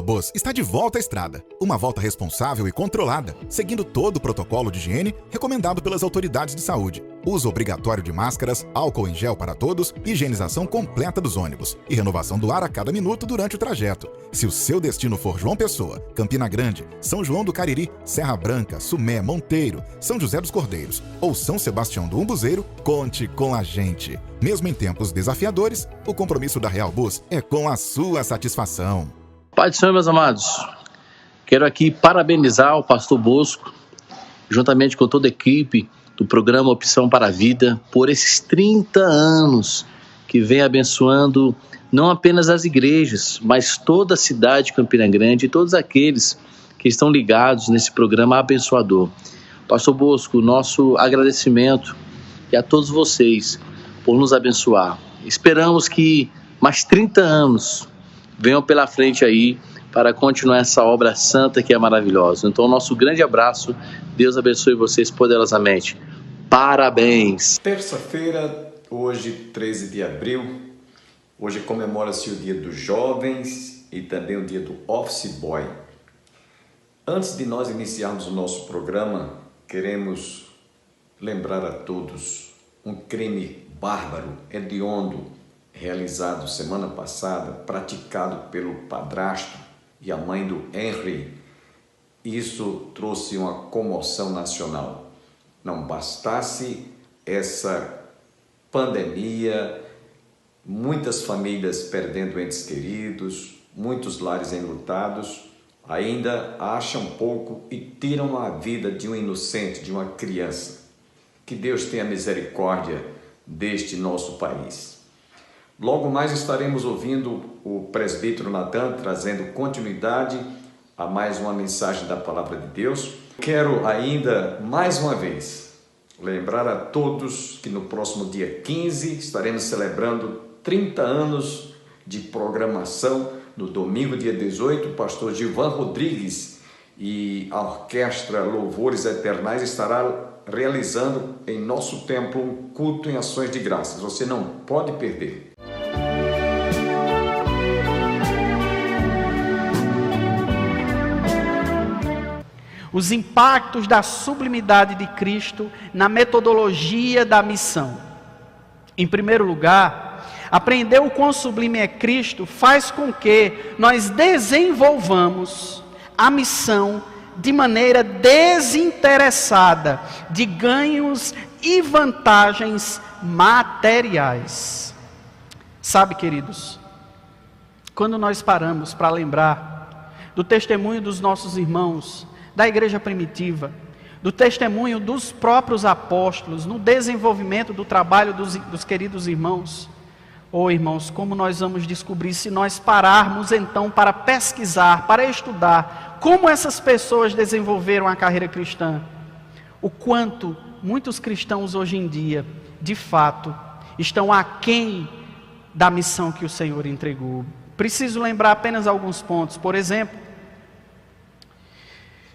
Realbus está de volta à estrada. Uma volta responsável e controlada, seguindo todo o protocolo de higiene recomendado pelas autoridades de saúde. Uso obrigatório de máscaras, álcool em gel para todos, higienização completa dos ônibus e renovação do ar a cada minuto durante o trajeto. Se o seu destino for João Pessoa, Campina Grande, São João do Cariri, Serra Branca, Sumé, Monteiro, São José dos Cordeiros ou São Sebastião do Umbuzeiro, conte com a gente. Mesmo em tempos desafiadores, o compromisso da Realbus é com a sua satisfação. Pai do Senhor, meus amados, quero aqui parabenizar o pastor Bosco, juntamente com toda a equipe do programa Opção para a Vida, por esses 30 anos que vem abençoando não apenas as igrejas, mas toda a cidade de Campina Grande e todos aqueles que estão ligados nesse programa abençoador. Pastor Bosco, nosso agradecimento e a todos vocês por nos abençoar. Esperamos que mais 30 anos venham pela frente aí para continuar essa obra santa que é maravilhosa. Então, nosso grande abraço. Deus abençoe vocês poderosamente. Parabéns! Terça-feira, hoje, 13 de abril, hoje comemora-se o Dia dos Jovens e também o Dia do Office Boy. Antes de nós iniciarmos o nosso programa, queremos lembrar a todos um crime bárbaro, hediondo, realizado semana passada, praticado pelo padrasto e a mãe do Henry. Isso trouxe uma comoção nacional. Não bastasse essa pandemia, muitas famílias perdendo entes queridos, muitos lares enlutados, ainda acham pouco e tiram a vida de um inocente, de uma criança. Que Deus tenha misericórdia deste nosso país. Logo mais estaremos ouvindo o presbítero Natan trazendo continuidade a mais uma mensagem da Palavra de Deus. Quero ainda, mais uma vez, lembrar a todos que no próximo dia 15 estaremos celebrando 30 anos de programação. No domingo, dia 18, o pastor Gilvan Rodrigues e a Orquestra Louvores Eternais estará realizando em nosso templo um culto em ações de graças. Você não pode perder. Os impactos da sublimidade de Cristo na metodologia da missão. Em primeiro lugar, aprender o quão sublime é Cristo faz com que nós desenvolvamos a missão de maneira desinteressada de ganhos e vantagens materiais. Sabe, queridos, quando nós paramos para lembrar do testemunho dos nossos irmãos da igreja primitiva, do testemunho dos próprios apóstolos, no desenvolvimento do trabalho dos queridos irmãos, irmãos, como nós vamos descobrir se nós pararmos então para pesquisar, para estudar como essas pessoas desenvolveram a carreira cristã, o quanto muitos cristãos hoje em dia, de fato, estão aquém da missão que o Senhor entregou. Preciso lembrar apenas alguns pontos. Por exemplo,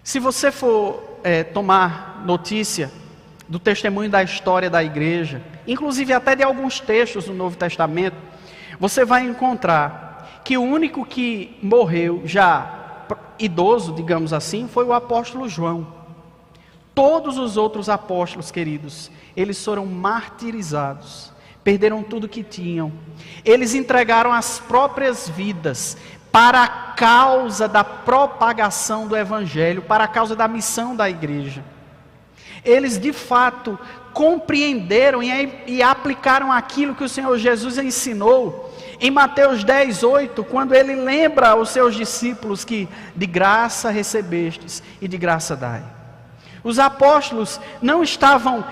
se você for tomar notícia do testemunho da história da igreja, inclusive até de alguns textos do Novo Testamento, você vai encontrar que o único que morreu já idoso, digamos assim, foi o apóstolo João. Todos os outros apóstolos, queridos, eles foram martirizados, perderam tudo que tinham. Eles entregaram as próprias vidas para a causa da propagação do Evangelho, para a causa da missão da igreja. Eles de fato compreenderam e aplicaram aquilo que o Senhor Jesus ensinou em Mateus 10:8, quando ele lembra aos seus discípulos que de graça recebestes e de graça dai. Os apóstolos não estavam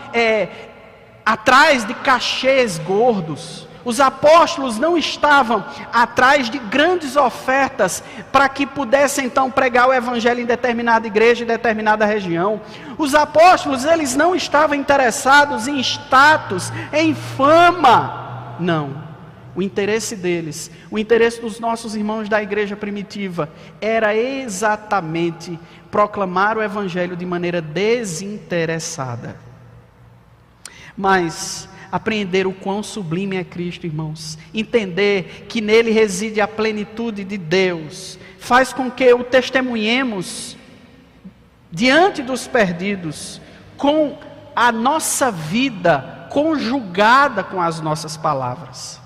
atrás de cachês gordos. Os apóstolos não estavam atrás de grandes ofertas para que pudessem então pregar o evangelho em determinada igreja, em determinada região. Os apóstolos, eles não estavam interessados em status, em fama. Não. O interesse deles, o interesse dos nossos irmãos da igreja primitiva, era exatamente proclamar o evangelho de maneira desinteressada. Mas Apreender o quão sublime é Cristo, irmãos. Entender que nele reside a plenitude de Deus. Faz com que o testemunhemos diante dos perdidos, com a nossa vida conjugada com as nossas palavras.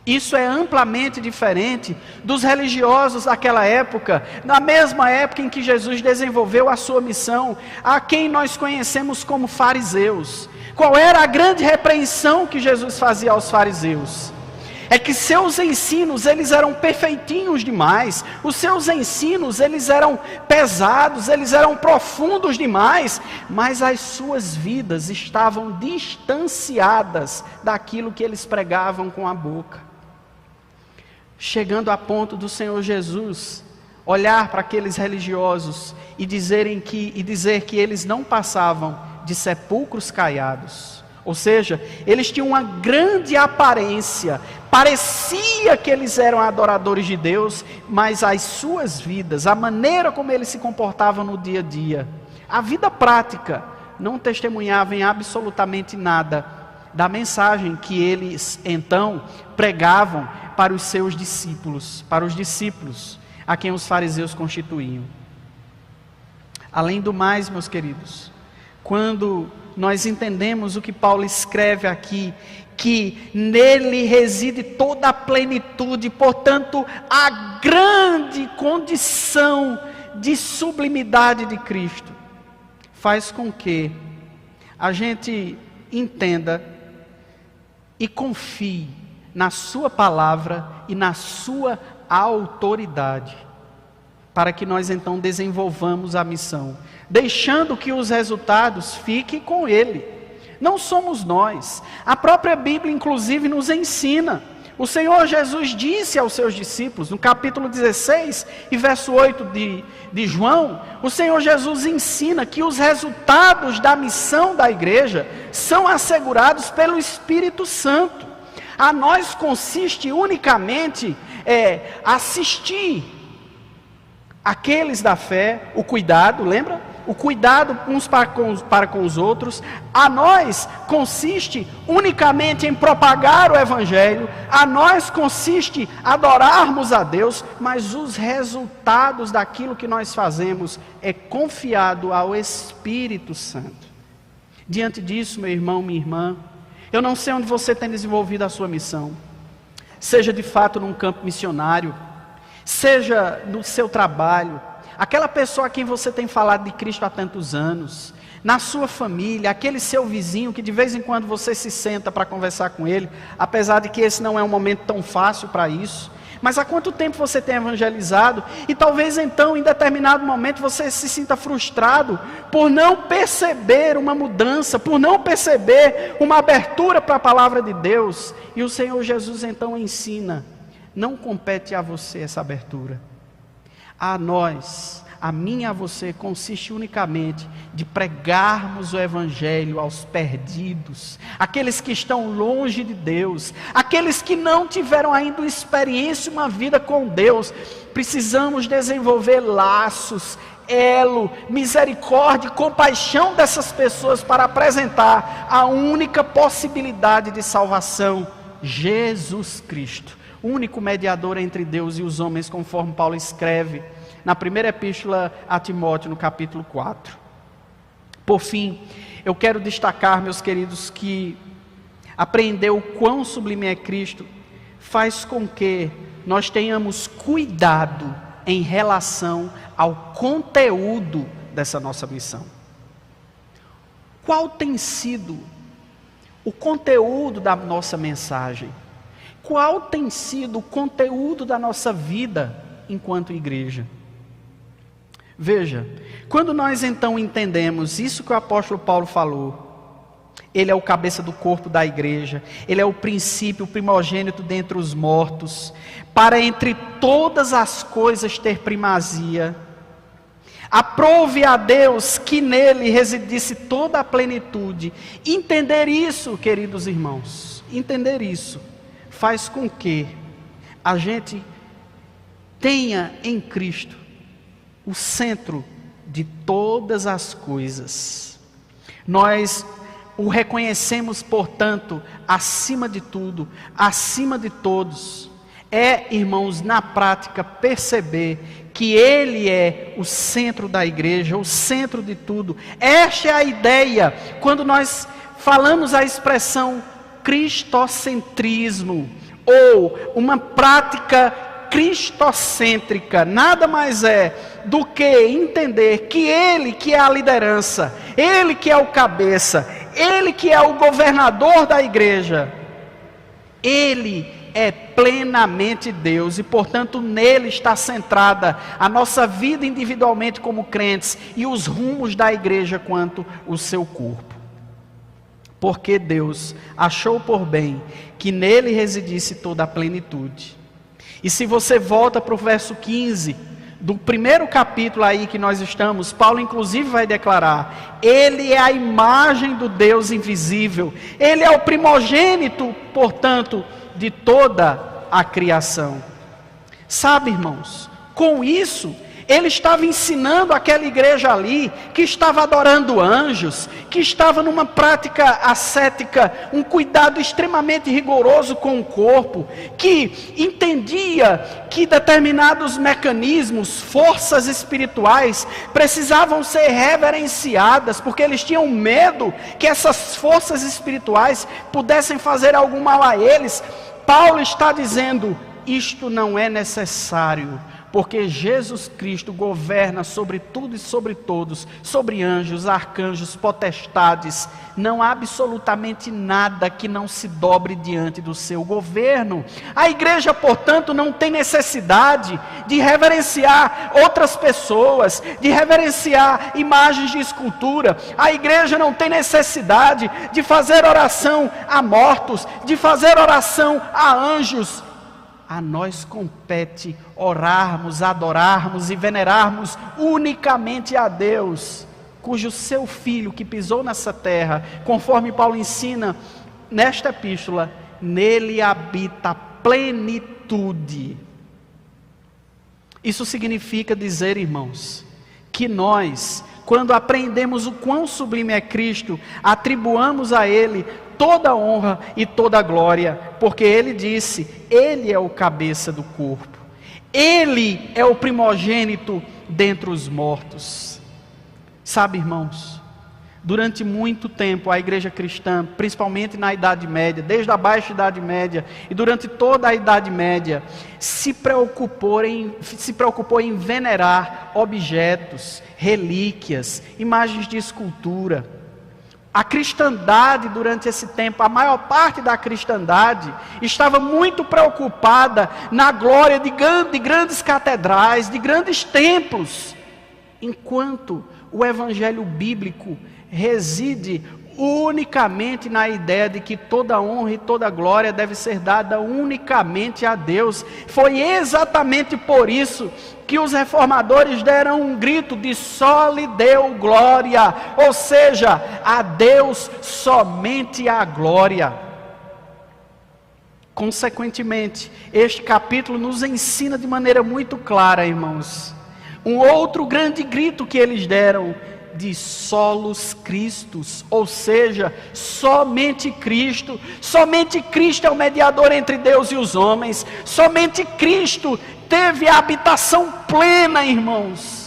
Isso é amplamente diferente dos religiosos daquela época, na mesma época em que Jesus desenvolveu a sua missão, a quem nós conhecemos como fariseus. Qual era a grande repreensão que Jesus fazia aos fariseus? É que seus ensinos, eles eram perfeitinhos demais, os seus ensinos, eles eram pesados, eles eram profundos demais, mas as suas vidas estavam distanciadas daquilo que eles pregavam com a boca. Chegando a ponto do Senhor Jesus olhar para aqueles religiosos e dizer que eles não passavam de sepulcros caiados. Ou seja, eles tinham uma grande aparência, parecia que eles eram adoradores de Deus, mas as suas vidas, a maneira como eles se comportavam no dia a dia, a vida prática, não testemunhavam em absolutamente nada da mensagem que eles então pregavam para os seus discípulos, para os discípulos a quem os fariseus constituíam. Além do mais, meus queridos, quando nós entendemos o que Paulo escreve aqui, que nele reside toda a plenitude, portanto, a grande condição de sublimidade de Cristo, faz com que a gente entenda e confie na sua palavra e na sua autoridade, para que nós então desenvolvamos a missão, deixando que os resultados fiquem com Ele. Não somos nós. A própria Bíblia inclusive nos ensina. O Senhor Jesus disse aos seus discípulos, no capítulo 16 e verso 8 de João, o Senhor Jesus ensina que os resultados da missão da igreja são assegurados pelo Espírito Santo. A nós consiste unicamente assistir aqueles da fé, o cuidado, lembra? O cuidado uns para com os outros. A nós consiste unicamente em propagar o Evangelho. A nós consiste adorarmos a Deus, mas os resultados daquilo que nós fazemos é confiado ao Espírito Santo. Diante disso, meu irmão, minha irmã, eu não sei onde você tem desenvolvido a sua missão, seja de fato num campo missionário, seja no seu trabalho, aquela pessoa a quem você tem falado de Cristo há tantos anos, na sua família, aquele seu vizinho que de vez em quando você se senta para conversar com ele, apesar de que esse não é um momento tão fácil para isso. Mas há quanto tempo você tem evangelizado? E talvez então, em determinado momento, você se sinta frustrado por não perceber uma mudança, por não perceber uma abertura para a palavra de Deus. E o Senhor Jesus então ensina: não compete a você essa abertura. A nós, a mim e a você, consiste unicamente de pregarmos o Evangelho aos perdidos, aqueles que estão longe de Deus, aqueles que não tiveram ainda uma experiência, uma vida com Deus. Precisamos desenvolver laços, elo, misericórdia e compaixão dessas pessoas para apresentar a única possibilidade de salvação, Jesus Cristo, o único mediador entre Deus e os homens, conforme Paulo escreve na primeira epístola a Timóteo, no capítulo 4. Por fim, eu quero destacar, meus queridos, que aprender o quão sublime é Cristo faz com que nós tenhamos cuidado em relação ao conteúdo dessa nossa missão. Qual tem sido o conteúdo da nossa mensagem? Qual tem sido o conteúdo da nossa vida enquanto igreja? Veja, quando nós então entendemos isso que o apóstolo Paulo falou, ele é o cabeça do corpo da igreja, ele é o princípio, o primogênito dentre os mortos, para entre todas as coisas ter primazia. Aprove a Deus que nele residisse toda a plenitude. Entender isso, queridos irmãos, entender isso faz com que a gente tenha em Cristo o centro de todas as coisas. Nós o reconhecemos, portanto, acima de tudo, acima de todos, irmãos, na prática, perceber que Ele é o centro da igreja, o centro de tudo. Esta é a ideia, quando nós falamos a expressão cristocentrismo, ou uma prática cristocêntrica, nada mais é do que entender que Ele que é a liderança, Ele que é o cabeça, Ele que é o governador da igreja, Ele é plenamente Deus e, portanto, nele está centrada a nossa vida individualmente como crentes e os rumos da igreja quanto o seu corpo. Porque Deus achou por bem que nele residisse toda a plenitude. E se você volta para o verso 15, do primeiro capítulo aí que nós estamos, Paulo inclusive vai declarar: Ele é a imagem do Deus invisível, Ele é o primogênito, portanto, de toda a criação. Sabe, irmãos, com isso, ele estava ensinando aquela igreja ali, que estava adorando anjos, que estava numa prática ascética, um cuidado extremamente rigoroso com o corpo, que entendia que determinados mecanismos, forças espirituais, precisavam ser reverenciadas, porque eles tinham medo que essas forças espirituais pudessem fazer algum mal a eles. Paulo está dizendo: isto não é necessário, porque Jesus Cristo governa sobre tudo e sobre todos, sobre anjos, arcanjos, potestades. Não há absolutamente nada que não se dobre diante do seu governo. A igreja, portanto, não tem necessidade de reverenciar outras pessoas, de reverenciar imagens de escultura. A igreja não tem necessidade de fazer oração a mortos, de fazer oração a anjos. A nós compete orarmos, adorarmos e venerarmos unicamente a Deus, cujo seu Filho que pisou nessa terra, conforme Paulo ensina nesta epístola, nele habita a plenitude. Isso significa dizer, irmãos, que nós, quando aprendemos o quão sublime é Cristo, atribuamos a Ele toda a honra e toda a glória, porque Ele disse: Ele é o cabeça do corpo, Ele é o primogênito dentre os mortos. Sabe, irmãos, durante muito tempo a igreja cristã, principalmente na Idade Média, desde a Baixa Idade Média e durante toda a Idade Média, se preocupou em venerar objetos, relíquias, imagens de escultura. A cristandade durante esse tempo, a maior parte da cristandade, estava muito preocupada na glória de grandes catedrais, de grandes templos, enquanto o evangelho bíblico reside unicamente na ideia de que toda honra e toda glória deve ser dada unicamente a Deus. Foi exatamente por isso que os reformadores deram um grito de só lhe deu glória, ou seja, a Deus somente a glória. Consequentemente, este capítulo nos ensina de maneira muito clara, irmãos, um outro grande grito que eles deram, de solos Cristos, ou seja, somente Cristo é o mediador entre Deus e os homens, somente Cristo teve a habitação plena, irmãos,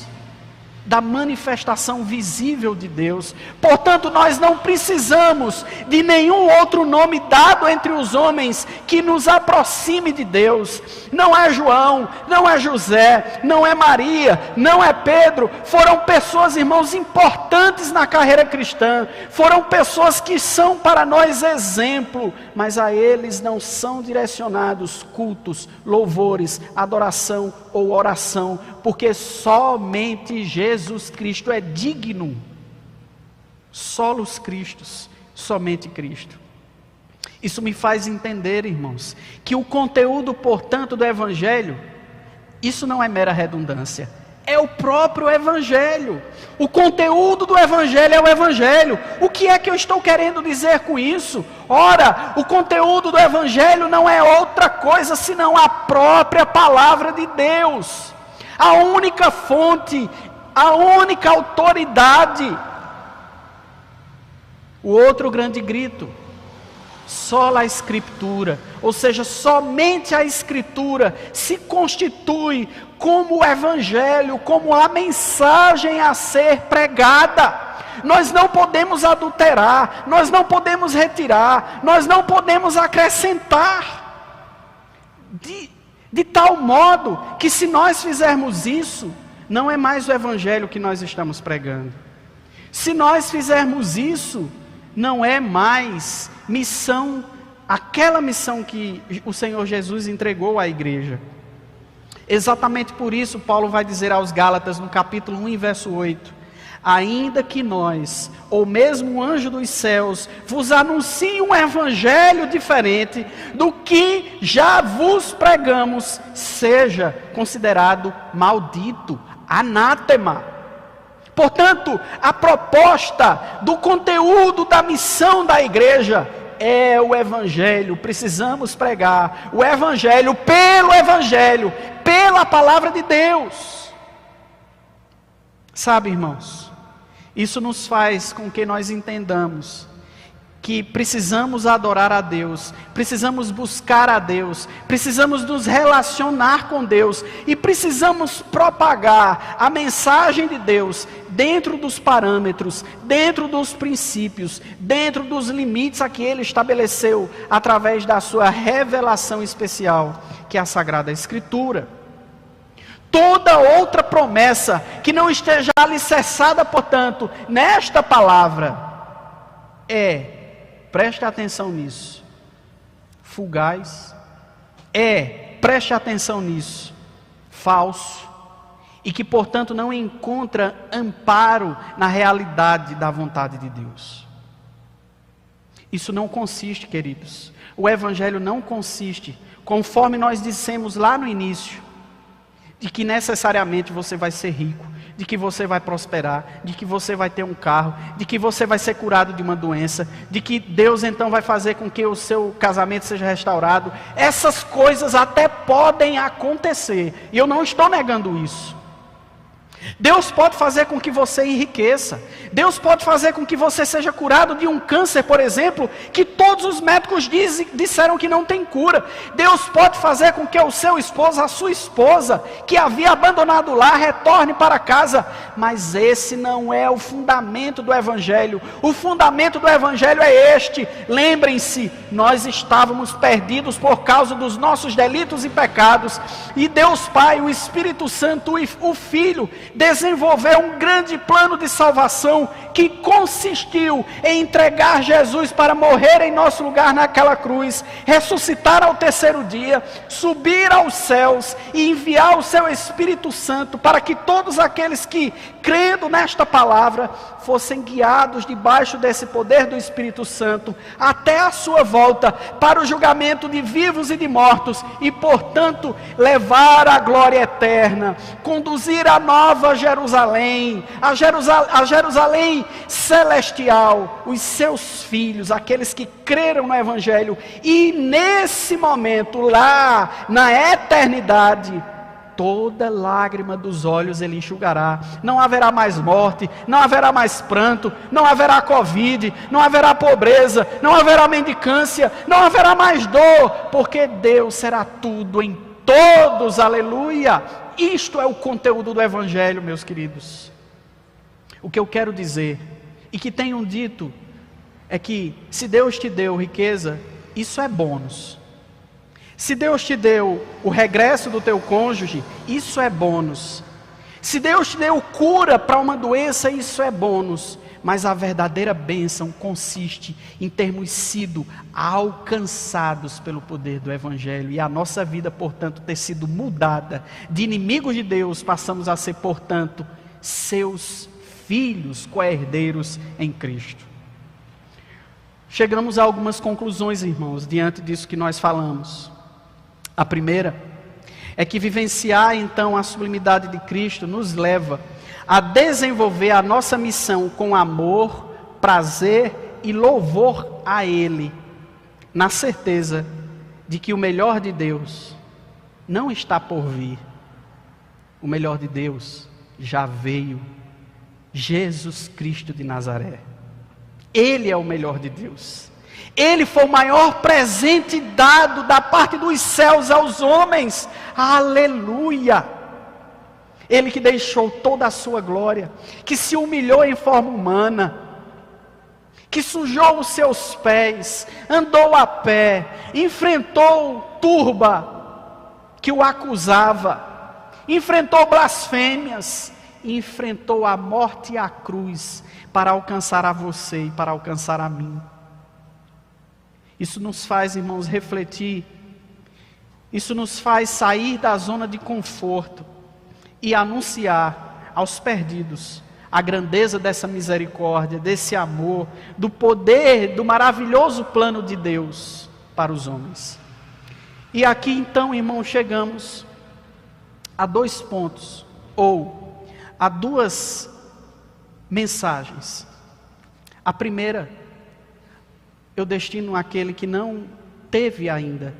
da manifestação visível de Deus. Portanto, nós não precisamos de nenhum outro nome dado entre os homens que nos aproxime de Deus. Não é João, não é José, não é Maria, não é Pedro. Foram pessoas, irmãos, importantes na carreira cristã, foram pessoas que são para nós exemplo, mas a eles não são direcionados cultos, louvores, adoração ou oração, porque somente Jesus Cristo é digno. Solos Cristos, somente Cristo. Isso me faz entender, irmãos, que o conteúdo, portanto, do Evangelho, isso não é mera redundância, é o próprio Evangelho. O conteúdo do Evangelho é o Evangelho. O que é que eu estou querendo dizer com isso? Ora, o conteúdo do Evangelho não é outra coisa senão a própria palavra de Deus. A única fonte, a única autoridade. O outro grande grito: sola a Escritura, ou seja, somente a Escritura se constitui como o Evangelho, como a mensagem a ser pregada. Nós não podemos adulterar, nós não podemos retirar, nós não podemos acrescentar. De tal modo que, se nós fizermos isso, não é mais o Evangelho que nós estamos pregando. Se nós fizermos isso, não é mais missão, aquela missão que o Senhor Jesus entregou à igreja. Exatamente por isso, Paulo vai dizer aos Gálatas, no capítulo 1 e verso 8: ainda que nós, ou mesmo o anjo dos céus, vos anuncie um evangelho diferente do que já vos pregamos, seja considerado maldito, anátema. Portanto, a proposta do conteúdo da missão da igreja é o Evangelho. Precisamos pregar o Evangelho, pela palavra de Deus. Sabe, irmãos, isso nos faz com que nós entendamos que precisamos adorar a Deus, precisamos buscar a Deus, precisamos nos relacionar com Deus e precisamos propagar a mensagem de Deus dentro dos parâmetros, dentro dos princípios, dentro dos limites a que Ele estabeleceu através da sua revelação especial, que é a Sagrada Escritura. Toda outra promessa que não esteja alicerçada, portanto, nesta palavra preste atenção nisso, fugaz, preste atenção nisso, falso, e que, portanto, não encontra amparo na realidade da vontade de Deus. Isso não consiste, queridos, o Evangelho não consiste, conforme nós dissemos lá no início, de que necessariamente você vai ser rico, de que você vai prosperar, de que você vai ter um carro, de que você vai ser curado de uma doença, de que Deus então vai fazer com que o seu casamento seja restaurado. Essas coisas até podem acontecer, e eu não estou negando isso. Deus pode fazer com que você enriqueça. Deus pode fazer com que você seja curado de um câncer, por exemplo, que todos os médicos disseram que não tem cura. Deus pode fazer com que o seu esposo, a sua esposa, que havia abandonado o lar, retorne para casa. Mas esse não é o fundamento do Evangelho. O fundamento do Evangelho é este. Lembrem-se, nós estávamos perdidos por causa dos nossos delitos e pecados. E Deus Pai, o Espírito Santo e o Filho desenvolveu um grande plano de salvação que consistiu em entregar Jesus para morrer em nosso lugar naquela cruz, ressuscitar ao terceiro dia, subir aos céus e enviar o seu Espírito Santo para que todos aqueles que, crendo nesta palavra, fossem guiados debaixo desse poder do Espírito Santo até a sua volta para o julgamento de vivos e de mortos e, portanto, levar a glória eterna, conduzir a nova Jerusalém, a Jerusalém celestial, os seus filhos, aqueles que creram no Evangelho, e nesse momento, lá na eternidade, toda lágrima dos olhos Ele enxugará. Não haverá mais morte, não haverá mais pranto, não haverá Covid, não haverá pobreza, não haverá mendicância, não haverá mais dor, porque Deus será tudo em todos, aleluia. Isto é o conteúdo do Evangelho, meus queridos. O que eu quero dizer, e que tenham dito, é que se Deus te deu riqueza, isso é bônus. Se Deus te deu o regresso do teu cônjuge, isso é bônus. Se Deus te deu cura para uma doença, isso é bônus. Mas a verdadeira bênção consiste em termos sido alcançados pelo poder do Evangelho. E a nossa vida, portanto, ter sido mudada. De inimigos de Deus, passamos a ser, portanto, seus filhos, co-herdeiros em Cristo. Chegamos a algumas conclusões, irmãos, diante disso que nós falamos. A primeira é que vivenciar então a sublimidade de Cristo nos leva a desenvolver a nossa missão com amor, prazer e louvor a Ele, na certeza de que o melhor de Deus não está por vir. O melhor de Deus já veio, Jesus Cristo de Nazaré. Ele é o melhor de Deus. Ele foi o maior presente dado da parte dos céus aos homens. Aleluia! Ele que deixou toda a sua glória, que se humilhou em forma humana, que sujou os seus pés, andou a pé, enfrentou turba que o acusava, enfrentou blasfêmias, enfrentou a morte e a cruz para alcançar a você e para alcançar a mim. Isso nos faz, irmãos, refletir. Isso nos faz sair da zona de conforto e anunciar aos perdidos a grandeza dessa misericórdia, desse amor, do poder, do maravilhoso plano de Deus para os homens. E aqui então, irmãos, chegamos a 2 pontos, ou a 2 mensagens. A primeira, eu destino àquele que não teve ainda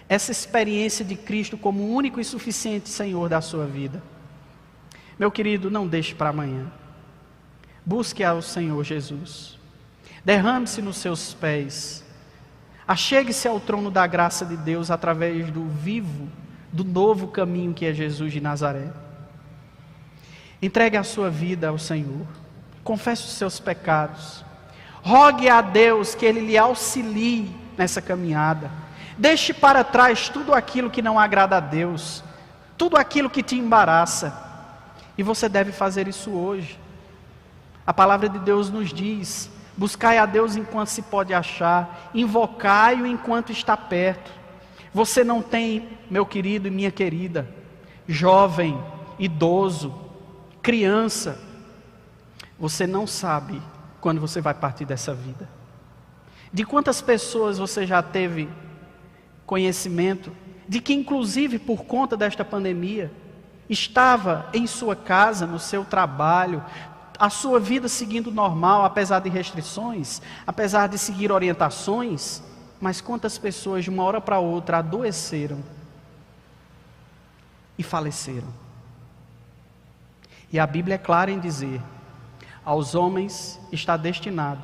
essa experiência de Cristo como o único e suficiente Senhor da sua vida. Meu querido, não deixe para amanhã. Busque ao Senhor Jesus. Derrame-se nos seus pés. Achegue-se ao trono da graça de Deus através do vivo, do novo caminho que é Jesus de Nazaré. Entregue a sua vida ao Senhor. Confesse os seus pecados. Rogue a Deus que Ele lhe auxilie nessa caminhada. Deixe para trás tudo aquilo que não agrada a Deus, tudo aquilo que te embaraça. E você deve fazer isso hoje. A palavra de Deus nos diz: buscai a Deus enquanto se pode achar, invocai-o enquanto está perto. Você não tem, meu querido e minha querida, jovem, idoso, criança, você não sabe quando você vai partir dessa vida. De quantas pessoas você já teve conhecimento, de que inclusive por conta desta pandemia, estava em sua casa, no seu trabalho, a sua vida seguindo normal, apesar de restrições, apesar de seguir orientações, mas quantas pessoas de uma hora para outra adoeceram e faleceram. E a Bíblia é clara em dizer: aos homens está destinado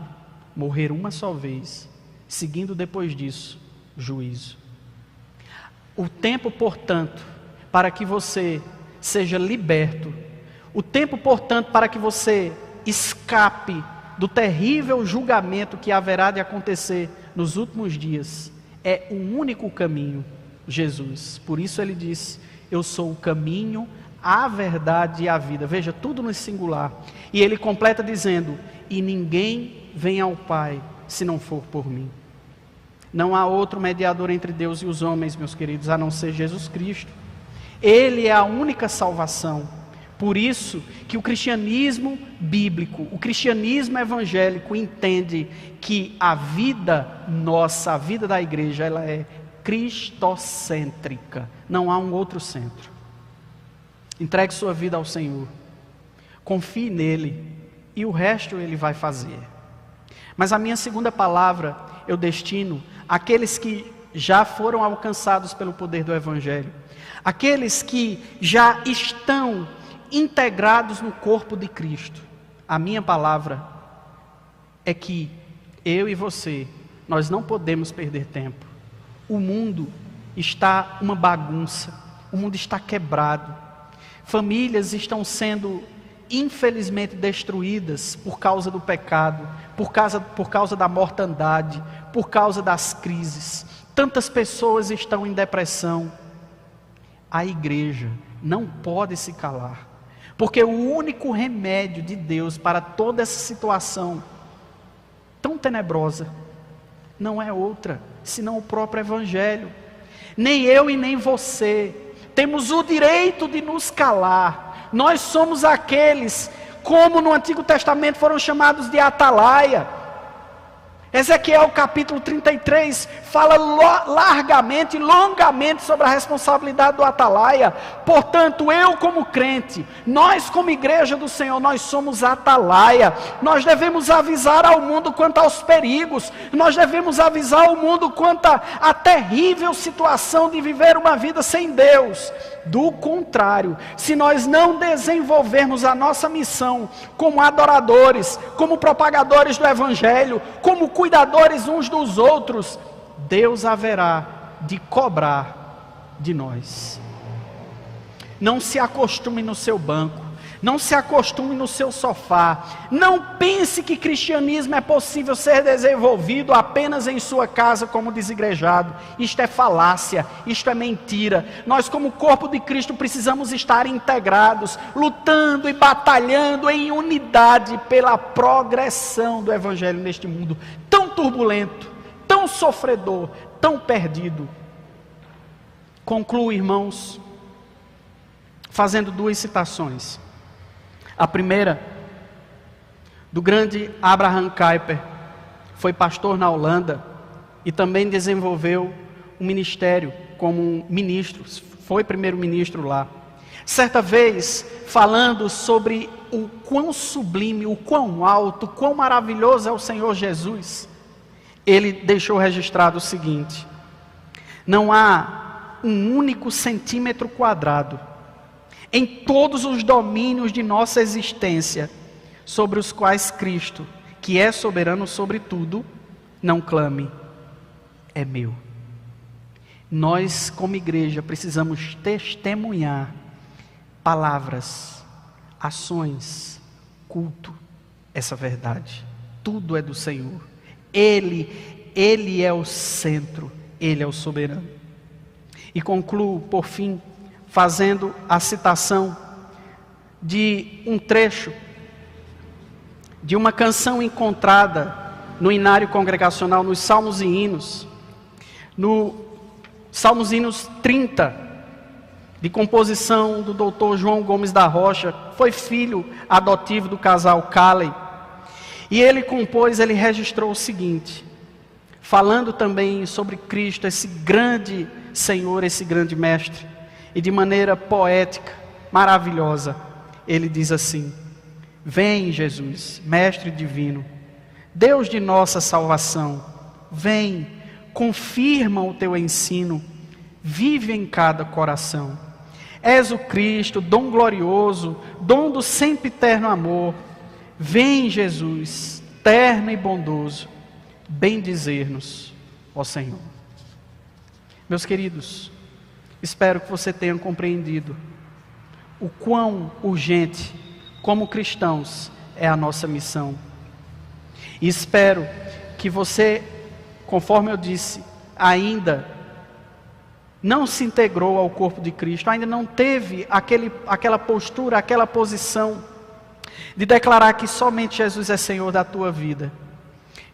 morrer uma só vez, seguindo depois disso juízo. O tempo, portanto, para que você seja liberto, o tempo, portanto, para que você escape do terrível julgamento que haverá de acontecer nos últimos dias, é um único caminho, Jesus. Por isso ele diz: eu sou o caminho, a verdade e a vida. Veja, tudo no singular. E ele completa dizendo: e ninguém vem ao Pai se não for por mim. Não há outro mediador entre Deus e os homens, meus queridos, a não ser Jesus Cristo. Ele é a única salvação. Por isso que o cristianismo bíblico, o cristianismo evangélico entende que a vida nossa, a vida da igreja, ela é cristocêntrica. Não há um outro centro. Entregue sua vida ao Senhor. Confie nele e o resto ele vai fazer. Mas a minha segunda palavra eu destino àqueles que já foram alcançados pelo poder do Evangelho. Aqueles que já estão integrados no corpo de Cristo. A minha palavra é que eu e você, nós não podemos perder tempo. O mundo está uma bagunça, o mundo está quebrado. Famílias estão sendo, infelizmente, destruídas por causa do pecado, por causa da mortandade, por causa das crises. Tantas pessoas estão em depressão. A igreja não pode se calar, porque o único remédio de Deus para toda essa situação tão tenebrosa não é outra, senão o próprio Evangelho. Nem eu e nem você temos o direito de nos calar. Nós somos aqueles, como no Antigo Testamento foram chamados de atalaia. Ezequiel capítulo 33 fala largamente, longamente sobre a responsabilidade do atalaia. Portanto, eu como crente, nós como igreja do Senhor, nós somos atalaia. Nós devemos avisar ao mundo quanto aos perigos, nós devemos avisar ao mundo quanto à terrível situação de viver uma vida sem Deus. Do contrário, se nós não desenvolvermos a nossa missão como adoradores, como propagadores do Evangelho, como cuidadores uns dos outros, Deus haverá de cobrar de nós. Não se acostume no seu banco, não se acostume no seu sofá, não pense que cristianismo é possível ser desenvolvido apenas em sua casa como desigrejado. Isto é falácia, isto é mentira. Nós como corpo de Cristo precisamos estar integrados, lutando e batalhando em unidade pela progressão do Evangelho neste mundo tão turbulento, tão sofredor, tão perdido. Concluo, irmãos, fazendo duas citações. A primeira, do grande Abraham Kuyper, foi pastor na Holanda e também desenvolveu um ministério como ministro, foi primeiro-ministro lá. Certa vez, falando sobre o quão sublime, o quão alto, o quão maravilhoso é o Senhor Jesus, ele deixou registrado o seguinte: não há um único centímetro quadrado em todos os domínios de nossa existência, sobre os quais Cristo, que é soberano sobre tudo, não clame, é meu. Nós, como igreja, precisamos testemunhar palavras, ações, culto, essa verdade. Tudo é do Senhor. Ele é o centro, Ele é o soberano. E concluo, por fim, fazendo a citação de um trecho de uma canção encontrada no Inário Congregacional, nos Salmos e Hinos, no Salmos e Hinos 30, de composição do doutor João Gomes da Rocha, foi filho adotivo do casal Calley, e ele compôs, ele registrou o seguinte, falando também sobre Cristo, esse grande Senhor, esse grande Mestre, e de maneira poética, maravilhosa, ele diz assim: vem Jesus, Mestre divino, Deus de nossa salvação, vem, confirma o teu ensino, vive em cada coração. És o Cristo, dom glorioso, dom do sempre eterno amor. Vem Jesus, terno e bondoso, bendizer-nos, ó Senhor. Meus queridos, espero que você tenha compreendido o quão urgente, como cristãos, é a nossa missão. E espero que você, conforme eu disse, ainda não se integrou ao corpo de Cristo, ainda não teve aquela postura, aquela posição de declarar que somente Jesus é Senhor da tua vida.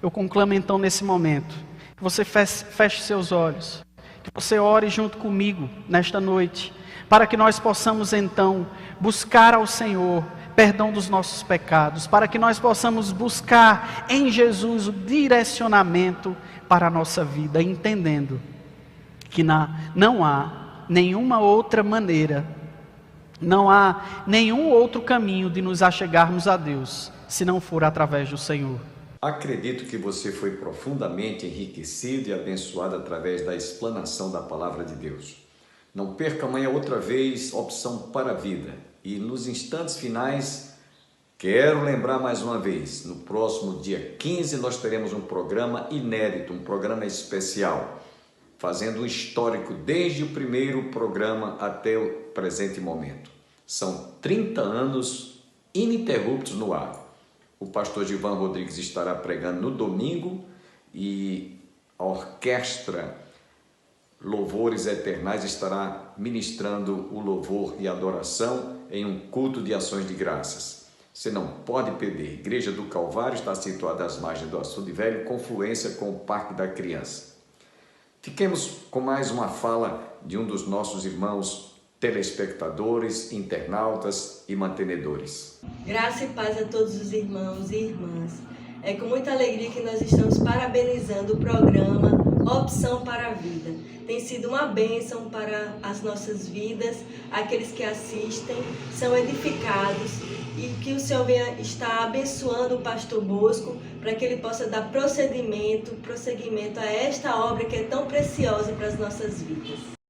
Eu conclamo então nesse momento, que você feche seus olhos, que você ore junto comigo nesta noite, para que nós possamos então buscar ao Senhor perdão dos nossos pecados, para que nós possamos buscar em Jesus o direcionamento para a nossa vida, entendendo que não há nenhuma outra maneira, não há nenhum outro caminho de nos achegarmos a Deus, se não for através do Senhor. Acredito que você foi profundamente enriquecido e abençoado através da explanação da Palavra de Deus. Não perca amanhã outra vez Opção para a Vida. E nos instantes finais, quero lembrar mais uma vez, no próximo dia 15 nós teremos um programa inédito, um programa especial, fazendo um histórico desde o primeiro programa até o presente momento. São 30 anos ininterruptos no ar. O pastor Givan Rodrigues estará pregando no domingo e a orquestra Louvores Eternais estará ministrando o louvor e adoração em um culto de ações de graças. Você não pode perder. Igreja do Calvário está situada às margens do Açude Velho, confluência com o Parque da Criança. Fiquemos com mais uma fala de um dos nossos irmãos telespectadores, internautas e mantenedores. Graça e paz a todos os irmãos e irmãs. É com muita alegria que nós estamos parabenizando o programa Opção para a Vida. Tem sido uma bênção para as nossas vidas, aqueles que assistem são edificados e que o Senhor venha estar abençoando o pastor Bosco para que ele possa dar prosseguimento a esta obra que é tão preciosa para as nossas vidas.